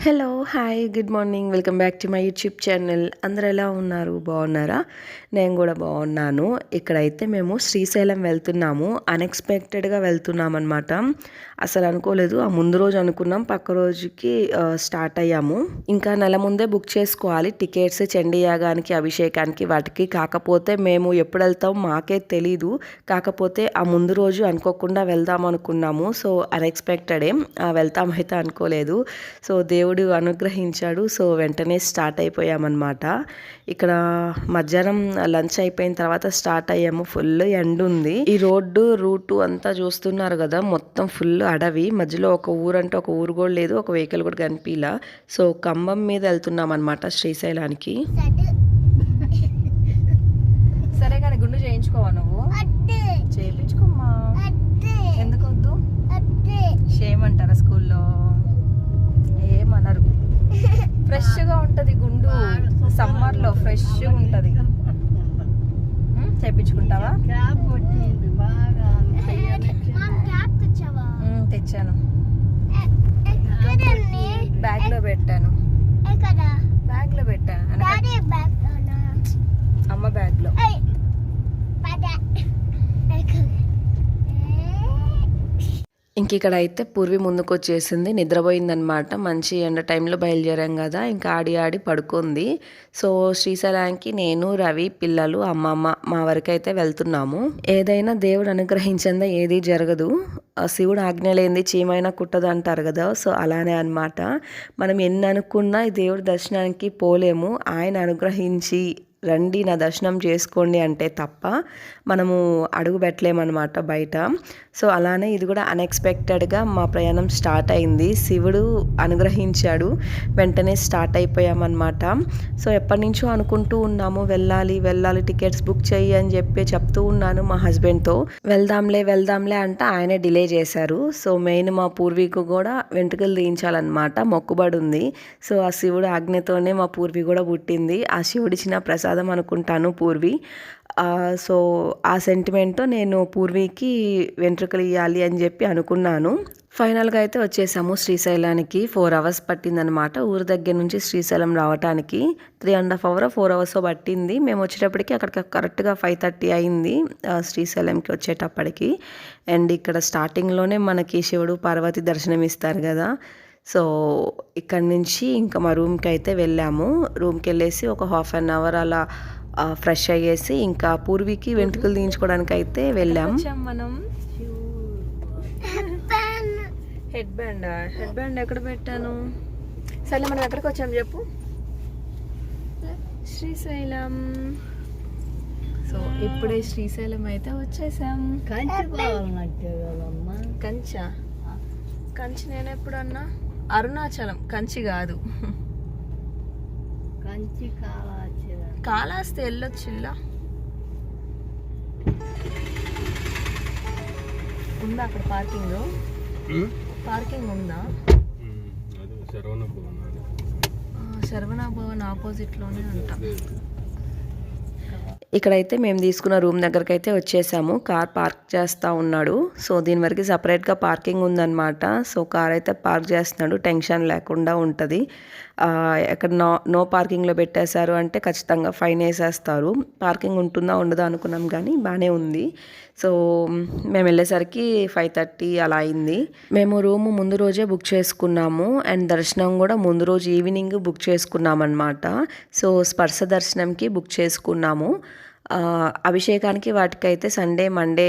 Hello! Hi! Good morning. Welcome back to my YouTube channel. అందరూ ఎలా ఉన్నారు? బాగున్నారా? నేను కూడా బాగున్నాను. ఇక్కడైతే మేము శ్రీశైలం వెళ్తున్నాము. అన్‌ఎక్స్‌పెక్టెడ్‌గా వెళ్తున్నామన్నమాట. అసలు అనుకోలేదు. ఆ ముందు రోజు అనుకున్నాం. పక్క రోజుకి స్టార్ట్ అయ్యాము. ఇంకా నెల ముందే బుక్ చేసుకోవాలి టికెట్స్ చండీ యాగానికి, అభిషేకానికి వాటికి. కాకపోతే మేము ఎప్పుడు వెళ్తాం మాకే తెలీదు. కాకపోతే ఆ ముందు రోజు అనుకోకుండా వెళ్దాం అనుకున్నాము. సో అన్‌ఎక్స్‌పెక్టెడే. వెళ్తామైతే అనుకోలేదు. సో దేవుడు అనుగ్రహించాడు. సో వెంటనే స్టార్ట్ అయిపోయామన్నమాట. ఇక్కడ మధ్యాహ్నం లంచ్ అయిపోయిన తర్వాత స్టార్ట్ అయ్యాము. ఫుల్ ఎండ ఉంది. ఈ రూటు అంతా చూస్తున్నారు కదా, మొత్తం ఫుల్ అడవి. మధ్యలో ఒక ఊరు అంటే ఒక ఊరు కూడా లేదు, ఒక వెహికల్ కూడా కనిపించలా. సో కంబం మీద వెళ్తున్నాం అనమాట శ్రీశైలానికి. సరే కానీ గుండు చేయించుకోవా నువ్వు? చేయించుకోమ్మా. ఎందుకు వద్దు? చేయమంటారా స్కూల్లో? ఏమనరు. ఫ్రెష్గా ఉంటుంది గుండు. సమ్మర్లో ఫ్రెష్గా ఉంటుంది. చేయించుకుంటావా? తెచ్చాను. బ్యాగ్లో పెట్టాను. బ్యాగ్లో పెట్టాను. అమ్మ బ్యాగ్లో. ఇంక ఇక్కడ అయితే పూర్వి ముందుకు వచ్చేసింది. నిద్రపోయిందనమాట. మంచి ఎండ టైంలో బయలుదేరాం కదా, ఇంకా ఆడి ఆడి పడుకుంది. సో శ్రీశైలానికి నేను, రవి, పిల్లలు, అమ్మమ్మ మా వరకు అయితే వెళ్తున్నాము. ఏదైనా దేవుడు అనుగ్రహించిందా ఏది జరగదు. శివుడు ఆజ్ఞ లేనిది చీమైనా కుట్టదు అంటారు కదా. సో అలానే అనమాట. మనం ఎన్ని అనుకున్నా ఈ దేవుడి దర్శనానికి పోలేము. ఆయన అనుగ్రహించి రండి నా దర్శనం చేసుకోండి అంటే తప్ప మనము అడుగు పెట్టలేమన్నమాట బయట. సో అలానే ఇది కూడా అన్ఎక్స్పెక్టెడ్గా మా ప్రయాణం స్టార్ట్ అయింది. శివుడు అనుగ్రహించాడు. వెంటనే స్టార్ట్ అయిపోయామన్నమాట. సో ఎప్పటి నుంచో అనుకుంటూ ఉన్నాము, వెళ్ళాలి టికెట్స్ బుక్ చెయ్యి అని చెప్తూ ఉన్నాను మా హస్బెండ్తో. వెళ్దాంలే అంటే ఆయనే డిలే చేశారు. సో మెయిన్ మా పూర్వీకు కూడా వెంట్రుకలు తీయించాలన్నమాట, మొక్కుబడి ఉంది. సో ఆ శివుడు ఆజ్ఞతోనే మా పూర్వీ కూడా పుట్టింది. ఆ శివుడిచ్చిన ప్రసాదం అనుకుంటాను పూర్వి. సో ఆ సెంటిమెంట్తో నేను పూర్వీకి వెంట్రుకలు ఇవ్వాలి అని చెప్పి అనుకున్నాను. ఫైనల్గా అయితే వచ్చేసాము శ్రీశైలానికి. 4 hours పట్టిందనమాట ఊరి దగ్గర నుంచి శ్రీశైలం రావడానికి. 3.5 hours 4 hours పట్టింది. మేము వచ్చేటప్పటికి అక్కడికి కరెక్ట్గా 5:30 అయింది శ్రీశైలంకి వచ్చేటప్పటికి. అండ్ ఇక్కడ స్టార్టింగ్లోనే మనకి శివుడు పార్వతి దర్శనం ఇస్తారు కదా. సో ఇక్కడి నుంచి ఇంకా మా రూమ్కి అయితే వెళ్ళాము. రూమ్కి వెళ్ళేసి ఒక 1/2 hour అలా ఫ్రెష్ అయ్యేసి ఇంకా పూర్వీకి వెంట్రుకలు తీయించుకోవడానికి అయితే వెళ్ళాం. మనం హెడ్ బ్యాండ్ ఎక్కడ పెట్టాను? సరే మనం ఎక్కడికి వచ్చాం చెప్పు? శ్రీశైలం. సో ఇప్పుడే శ్రీశైలం అయితే వచ్చేసాం. కంచి నేను ఎప్పుడన్నా? అరుణాచలం, కంచి కాదు. కాళహస్తి వెళ్ళొచ్చిల్లా. ఉందా అక్కడ పార్కింగ్ ఉందా? శరవణ భవన్ ఆపోజిట్లోనే ఉంటాం. ఇక్కడైతే మేము తీసుకున్న రూమ్ దగ్గరికి అయితే వచ్చేసాము. కార్ పార్క్ చేస్తూ ఉన్నాడు. సో దీని వరకు సపరేట్గా పార్కింగ్ ఉందన్నమాట. సో కార్ అయితే పార్క్ చేస్తున్నాడు, టెన్షన్ లేకుండా ఉంటుంది. ఎక్కడ నో పార్కింగ్లో పెట్టేశారు అంటే ఖచ్చితంగా ఫైన్ వేసేస్తారు. పార్కింగ్ ఉంటుందా ఉండదా అనుకున్నాం కానీ బాగానే ఉంది. సో మేము వెళ్ళేసరికి 5:30 అలా అయింది. మేము రూము ముందు రోజే బుక్ చేసుకున్నాము. అండ్ దర్శనం కూడా ముందు రోజు ఈవినింగ్ బుక్ చేసుకున్నాం అనమాట. సో స్పర్శ దర్శనంకి బుక్ చేసుకున్నాము. అభిషేకానికి వాటికైతే సండే, మండే,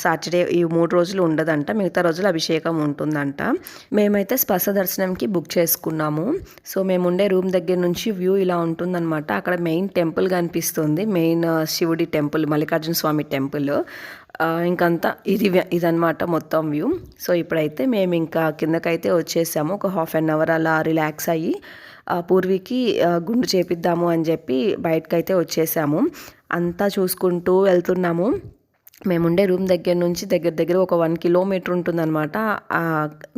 సాటర్డే ఈ 3 రోజులు ఉండదంట. మిగతా రోజులు అభిషేకం ఉంటుందంట. మేమైతే స్పర్శ దర్శనంకి బుక్ చేసుకున్నాము. సో మేము ఉండే రూమ్ దగ్గర నుంచి వ్యూ ఇలా ఉంటుందన్నమాట. అక్కడ మెయిన్ టెంపుల్ కనిపిస్తుంది. మెయిన్ శివుడి టెంపుల్, మల్లికార్జున స్వామి టెంపుల్. ఇంకంతా ఇదన్నమాట మొత్తం వ్యూ. సో ఇప్పుడైతే మేము ఇంకా కిందకైతే వచ్చేసాము. ఒక 1/2 hour అలా రిలాక్స్ అయ్యి పూర్వీకి గుండు చేపిద్దాము అని చెప్పి బయటకైతే వచ్చేసాము. అంతా చూసుకుంటూ వెళ్తున్నాము. మేముండే రూమ్ దగ్గర నుంచి దగ్గర ఒక 1 kilometer ఉంటుందన్నమాట ఆ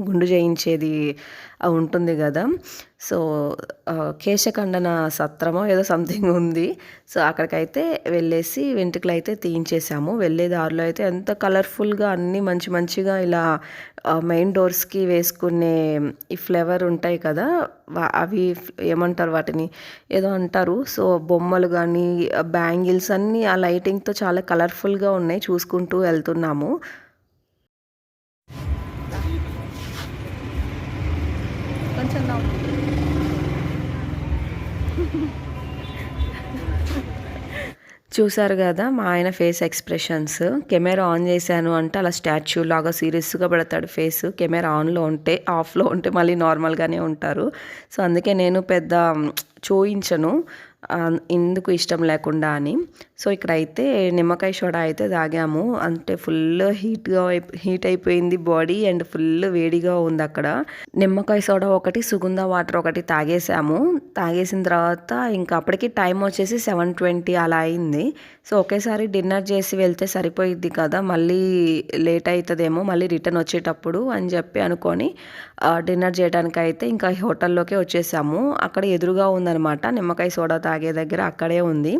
గుండు చేయించేది ఉంటుంది కదా. సో కేశఖండన సత్రమో ఏదో సంథింగ్ ఉంది. సో అక్కడికైతే వెళ్ళేసి వెంట్రుకలు అయితే తీయించేసాము. వెళ్ళే దారిలో అయితే ఎంత కలర్ఫుల్గా అన్నీ మంచి మంచిగా ఇలా మెయిన్ డోర్స్కి వేసుకునే ఈ ఫ్లేవర్ ఉంటాయి కదా, అవి ఏమంటారు వాటిని, ఏదో అంటారు. సో బొమ్మలు కానీ బ్యాంగిల్స్ అన్నీ ఆ లైటింగ్తో చాలా కలర్ఫుల్గా ఉన్నాయి. చూసుకుంటూ వెళ్తున్నాము. కొంచెం చూసారు కదా మా ఆయన ఫేస్ ఎక్స్ప్రెషన్స్. కెమెరా ఆన్ చేశాను అంటే అలా స్టాచ్యూ లాగా సీరియస్గా పెడతాడు ఫేస్. కెమెరా ఆన్లో ఉంటే, ఆఫ్లో ఉంటే మళ్ళీ నార్మల్గానే ఉంటారు. సో అందుకే నేను పెద్ద చూయించను, ఎందుకు ఇష్టం లేకుండా అని. సో ఇక్కడైతే నిమ్మకాయ సోడా అయితే తాగాము. అంటే ఫుల్ హీట్ అయిపోయింది బాడీ అండ్ ఫుల్ వేడిగా ఉంది అక్కడ. నిమ్మకాయ సోడా ఒకటి, సుగంధ వాటర్ ఒకటి తాగేసాము. తాగేసిన తర్వాత ఇంకా అప్పటికి టైం వచ్చేసి 7:20 అలా అయింది. సో ఒకేసారి డిన్నర్ చేసి వెళ్తే సరిపోయిద్ది కదా, మళ్ళీ లేట్ అవుతుందేమో మళ్ళీ రిటర్న్ వచ్చేటప్పుడు అని చెప్పి అనుకొని డిన్నర్ చేయడానికి అయితే ఇంకా హోటల్లోకే వచ్చేసాము. అక్కడ ఎదురుగా ఉందన్నమాట నిమ్మకాయ సోడా తాగే దగ్గర, అక్కడే ఉంది.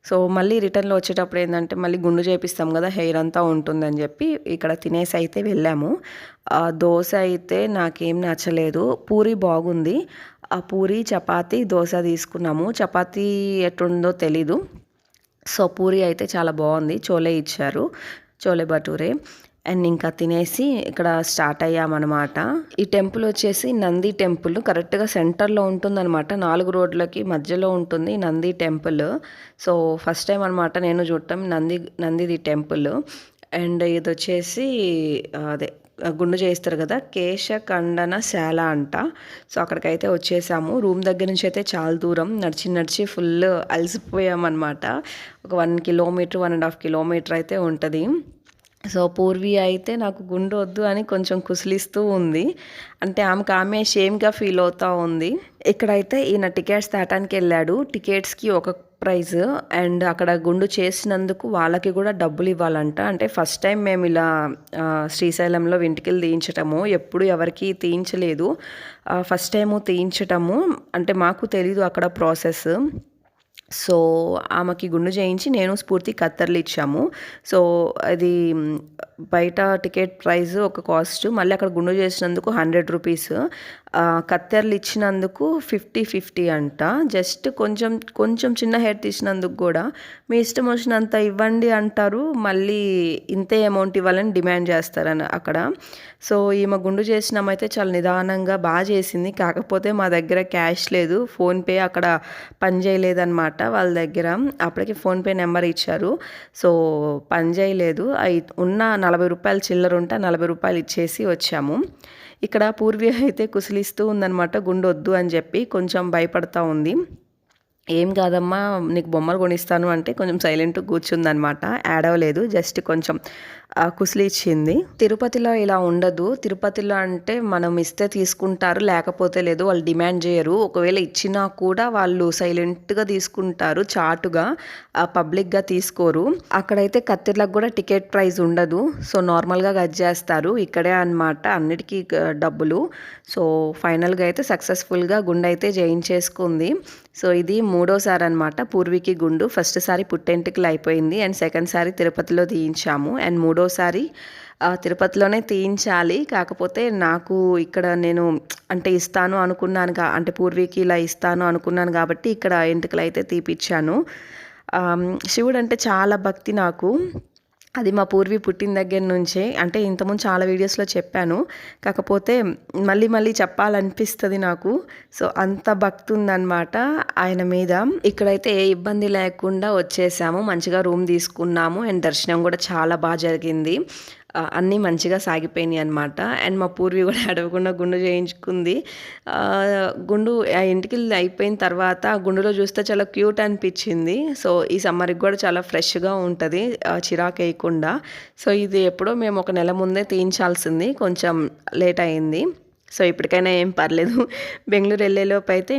సో మళ్ళీ రిటర్న్లో వచ్చేటప్పుడు ఏంటంటే మళ్ళీ గుండు చేపిస్తాం కదా, హెయిర్ అంతా ఉంటుందని చెప్పి ఇక్కడ తినేసి అయితే వెళ్ళాము. దోశ అయితే నాకేం నచ్చలేదు, పూరి బాగుంది. ఆ పూరి చపాతి దోశ తీసుకున్నాము. చపాతీ ఎట్లుందో తెలీదు. సో పూరి అయితే చాలా బాగుంది, చోలే ఇచ్చారు, చోలే భటూరే. అండ్ ఇంకా తినేసి ఇక్కడ స్టార్ట్ అయ్యామన్నమాట. ఈ టెంపుల్ వచ్చేసి నంది టెంపుల్, కరెక్ట్గా సెంటర్లో ఉంటుందన్నమాట. 4 రోడ్లకి మధ్యలో ఉంటుంది Nandi temple. So first time అనమాట నేను చూడటం నందిది టెంపుల్. అండ్ ఇది వచ్చేసి అదే గుండు చేస్తారు కదా, కేశఖండనశాల అంట. సో అక్కడికైతే వచ్చేసాము. రూమ్ దగ్గర నుంచి అయితే చాలా దూరం, నడిచి ఫుల్ అలసిపోయామన్నమాట. ఒక 1 కిలోమీటర్ 1.5 కిలోమీటర్ అయితే ఉంటుంది. సో పూర్వి అయితే నాకు గుండు వద్దు అని కొంచెం కుసిలిస్తూ ఉంది. అంటే ఆమె షేమ్గా ఫీల్ అవుతూ ఉంది. ఇక్కడైతే ఈయన టికెట్స్ దాటానికి వెళ్ళాడు. టికెట్స్కి ఒక ప్రైజ్ అండ్ అక్కడ గుండు చేసినందుకు వాళ్ళకి కూడా డబ్బులు ఇవ్వాలంట. అంటే ఫస్ట్ టైం మేము ఇలా శ్రీశైలంలో వెంట్రుకలు తీయించటము, ఎప్పుడు ఎవరికి తీయించలేదు, ఫస్ట్ టైము తీయించటము. అంటే మాకు తెలీదు అక్కడ ప్రాసెస్. సో ఆమెకి గుండు చేయించి నేను స్ఫూర్తి కత్తెరలు ఇచ్చాము. సో అది బయట టికెట్ ప్రైస్ ఒక కాస్ట్, మళ్ళీ అక్కడ గుండు చేసినందుకు 100 రూపీస్, కత్తెరలు ఇచ్చినందుకు 50 అంట. జస్ట్ కొంచెం చిన్న హెయిర్ తీసినందుకు కూడా మీ ఇష్టం వచ్చినంత ఇవ్వండి అంటారు, మళ్ళీ ఇంతే అమౌంట్ ఇవ్వాలని డిమాండ్ చేస్తారని అక్కడ. సో ఈమె గుండు చేసినామైతే చాలా నిదానంగా బాగా చేసింది. కాకపోతే మా దగ్గర క్యాష్ లేదు, ఫోన్పే అక్కడ పని చేయలేదన్నమాట వాళ్ళ దగ్గర. అప్పటికి ఫోన్పే నెంబర్ ఇచ్చారు, సో పని చేయలేదు. ఉన్న 40 రూపాయలు చిల్లర ఉంటే 40 రూపాయలు ఇచ్చేసి వచ్చాము. ఇక్కడ పూర్వి అయితే కుసిలిస్తూ ఉందన్నమాట గుండు వద్దు అని చెప్పి, కొంచెం భయపడతా ఉంది. ఏం కాదమ్మా నీకు బొమ్మలు కొనిస్తాను అంటే కొంచెం సైలెంట్గా కూర్చుందనమాట, ఏడవలేదు, జస్ట్ కొంచెం కుసిలి ఇచ్చింది. తిరుపతిలో ఇలా ఉండదు. తిరుపతిలో అంటే మనం ఇస్తే తీసుకుంటారు, లేకపోతే లేదు, వాళ్ళు డిమాండ్ చేయరు. ఒకవేళ ఇచ్చినా కూడా వాళ్ళు సైలెంట్గా తీసుకుంటారు, చాటుగా, పబ్లిక్గా తీసుకోరు. అక్కడైతే కత్తిర్లకు కూడా టికెట్ ప్రైస్ ఉండదు, సో నార్మల్గా కట్ చేస్తారు. ఇక్కడే అనమాట అన్నిటికీ డబ్బులు. సో ఫైనల్గా అయితే సక్సెస్ఫుల్గా గుండు అయితే చేయించేసుకుంది. సో ఇది 3వసారి అనమాట పూర్వికి గుండు. ఫస్ట్ సారి పుట్టెంటుకలు అయిపోయింది అండ్ సెకండ్ సారి తిరుపతిలో తీయించాము అండ్ 3వసారి తిరుపతిలోనే తీయించాలి. కాకపోతే నాకు ఇక్కడ నేను అంటే ఇస్తాను అనుకున్నాను, అంటే పూర్వికి ఇలా ఇస్తాను అనుకున్నాను కాబట్టి ఇక్కడ ఎంటుకలు అయితే తీపిచ్చాను. శివుడు అంటే చాలా భక్తి నాకు, అది మా పూర్వి పుట్టిన దగ్గర నుంచే. అంటే ఇంతకుముందు చాలా వీడియోస్లో చెప్పాను, కాకపోతే మళ్ళీ చెప్పాలనిపిస్తుంది నాకు. సో అంత భక్తి ఉందన్నమాట ఆయన మీద. ఇక్కడైతే ఏ ఇబ్బంది లేకుండా వచ్చేసాము, మంచిగా రూమ్ తీసుకున్నాము అండ్ దర్శనం కూడా చాలా బాగా జరిగింది. అన్నీ మంచిగా సాగిపోయినాయి అనమాట. అండ్ మా పూర్వి కూడా అడగకుండా గుండు చేయించుకుంది. గుండు ఇంటికి అయిపోయిన తర్వాత గుండులో చూస్తే చాలా క్యూట్ అనిపించింది. సో ఈ సమ్మర్కి కూడా చాలా ఫ్రెష్గా ఉంటుంది, చిరాకు వేయకుండా. సో ఇది ఎప్పుడో మేము ఒక నెల ముందే తీయించాల్సింది, కొంచెం లేట్ అయింది. సో ఇప్పటికైనా ఏం పర్లేదు. బెంగళూరు వెళ్ళేలోపు అయితే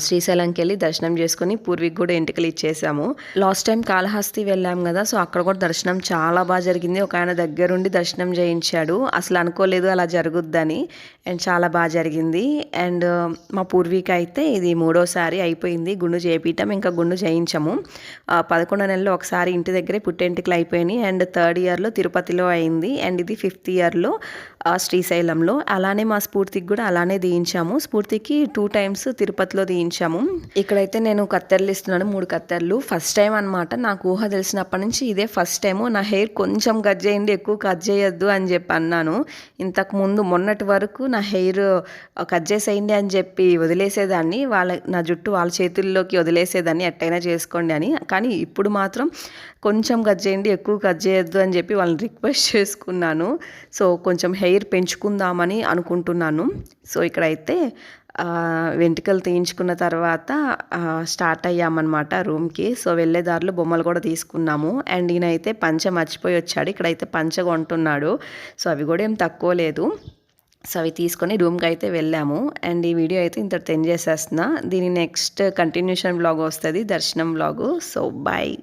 శ్రీశైలంకి వెళ్ళి దర్శనం చేసుకొని పూర్వీకి కూడా ఎంటికలు ఇచ్చేసాము. లాస్ట్ టైం కాళహస్తి వెళ్ళాం కదా, సో అక్కడ కూడా దర్శనం చాలా బాగా జరిగింది. ఒక ఆయన దగ్గరుండి దర్శనం చేయించాడు. అసలు అనుకోలేదు అలా జరుగుద్దని, అండ్ చాలా బాగా జరిగింది. అండ్ మా పూర్వీకి అయితే ఇది 3వసారి అయిపోయింది గుండు చేయించటం. ఇంకా గుండు చేయించము. 11 నెలల్లో ఒకసారి ఇంటి దగ్గరే పుట్టెంటికలు అయిపోయినాయి. అండ్ 3rd ఇయర్లో తిరుపతిలో అయింది. అండ్ ఇది 5th ఇయర్లో శ్రీశైలంలో. అలానే మా స్ఫూర్తికి కూడా అలానే తీయించాము. స్ఫూర్తికి 2 టైమ్స్ తిరుపతిలో తీయించాము. ఇక్కడైతే నేను కత్తెరలు ఇస్తున్నాను, 3 కత్తెరలు. ఫస్ట్ టైం అనమాట, నాకు ఊహ తెలిసినప్పటి నుంచి ఇదే ఫస్ట్ టైము. నా హెయిర్ కొంచెం కట్ చేయండి, ఎక్కువ కట్ చేయొద్దు అని చెప్పి అన్నాను. ఇంతకు ముందు మొన్నటి వరకు నా హెయిర్ కట్ చేసేయండి అని చెప్పి వదిలేసేదాన్ని. నా జుట్టు వాళ్ళ చేతుల్లోకి వదిలేసేదాన్ని, ఎట్టయినా చేసుకోండి అని. కానీ ఇప్పుడు మాత్రం కొంచెం కట్ చేయండి, ఎక్కువ కట్ చేయొద్దు అని చెప్పి వాళ్ళని రిక్వెస్ట్ చేసుకున్నాను. సో కొంచెం హెయిర్ పెంచుకుందామని అనుకుంటున్నాను. సో ఇక్కడైతే వెంట్రుకలు తీయించుకున్న తర్వాత స్టార్ట్ అయ్యామన్నమాట రూమ్కి. సో వెళ్ళే దారిలో బొమ్మలు కూడా తీసుకున్నాము. అండ్ ఈయనైతే పంచ మర్చిపోయి వచ్చాడు. ఇక్కడైతే పంచ కొంటున్నాడు. సో అవి కూడా ఏం తక్కువ లేదు. సో అవి తీసుకొని రూమ్కి అయితే వెళ్ళాము. అండ్ ఈ వీడియో అయితే ఇంతటితో ఎండ్ చేసేస్తున్నా. దీని నెక్స్ట్ కంటిన్యూషన్ వ్లాగ్ వస్తుంది, దర్శనం వ్లాగు. So bye.